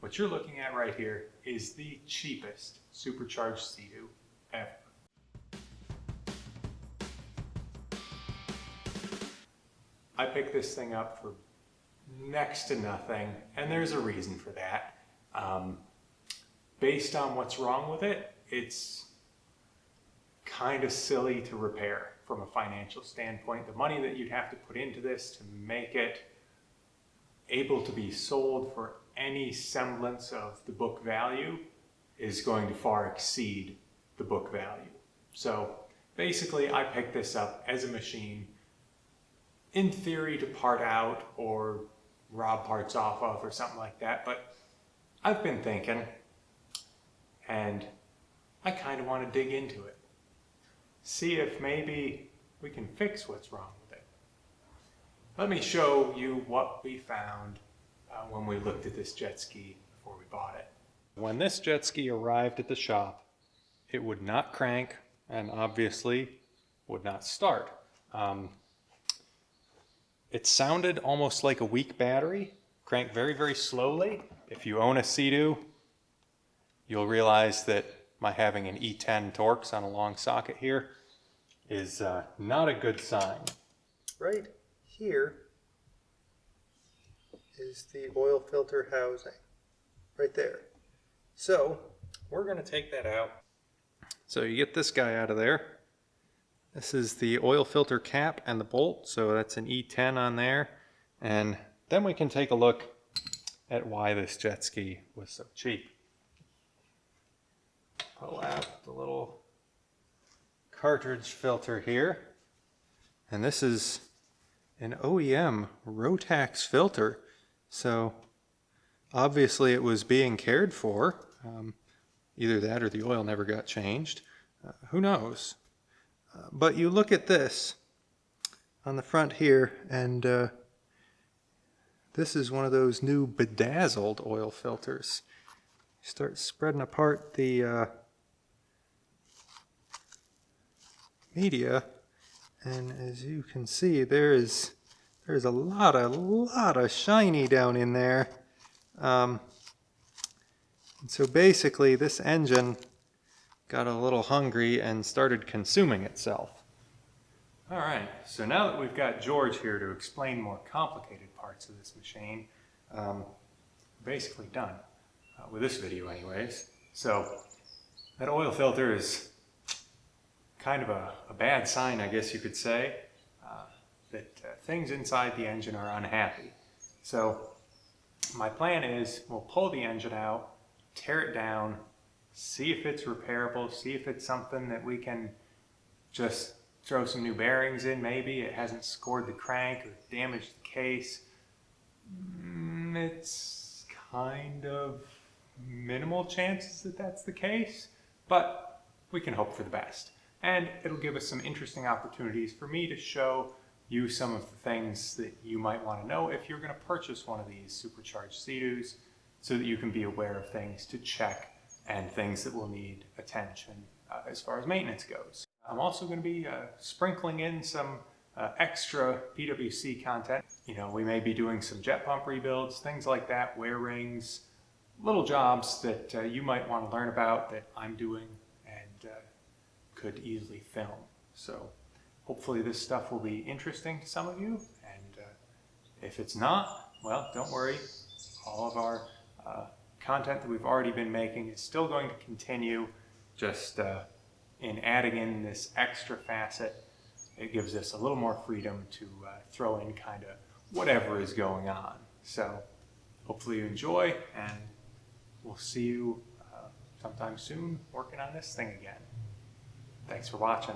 What you're looking at right here is the cheapest supercharged Seadoo ever. I picked this thing up for next to nothing, and there's a reason for that. Based on what's wrong with it, it's kind of silly to repair from a financial standpoint. The money that you'd have to put into this to make it able to be sold for any semblance of the book value is going to far exceed the book value. So basically I picked this up as a machine in theory to part out or rob parts off of or something like that, but I've been thinking and I kind of want to dig into it. See if maybe we can fix what's wrong with it. Let me show you what we found when we looked at this jet ski before we bought it. When this jet ski arrived at the shop, it would not crank and obviously would not start. It sounded almost like a weak battery, cranked very, very slowly. If you own a Seadoo, you'll realize that my having an E10 Torx on a long socket here is not a good sign. Right here is the oil filter housing, right there. So we're going to take that out. So you get this guy out of there. This is the oil filter cap and the bolt, so that's an E10 on there. And then we can take a look at why this jet ski was so cheap. Pull out the little cartridge filter here. And this is an OEM Rotax filter. So obviously it was being cared for. Either that or the oil never got changed. Who knows? But you look at this on the front here, and this is one of those new bedazzled oil filters. Start spreading apart the media, and as you can see, there's a lot of shiny down in there. And so basically this engine got a little hungry and started consuming itself. All right, so now that we've got George here to explain more complicated parts of this machine, basically done with this video anyways. So that oil filter is kind of a bad sign, I guess you could say, that things inside the engine are unhappy. So my plan is we'll pull the engine out, tear it down, see if it's repairable, see if it's something that we can just throw some new bearings in. Maybe it hasn't scored the crank or damaged the case. It's kind of minimal chances that that's the case, but we can hope for the best. And it'll give us some interesting opportunities for me to show you some of the things that you might want to know if you're going to purchase one of these supercharged Seadoos, so that you can be aware of things to check and things that will need attention as far as maintenance goes. I'm also going to be sprinkling in some extra PWC content. You know, we may be doing some jet pump rebuilds, things like that, wear rings, little jobs that you might want to learn about that I'm doing and could easily film. So hopefully this stuff will be interesting to some of you, and if it's not, well, don't worry. All of our content that we've already been making is still going to continue, just in adding in this extra facet. It gives us a little more freedom to throw in kind of whatever is going on. So hopefully you enjoy, and we'll see you sometime soon working on this thing again. Thanks for watching.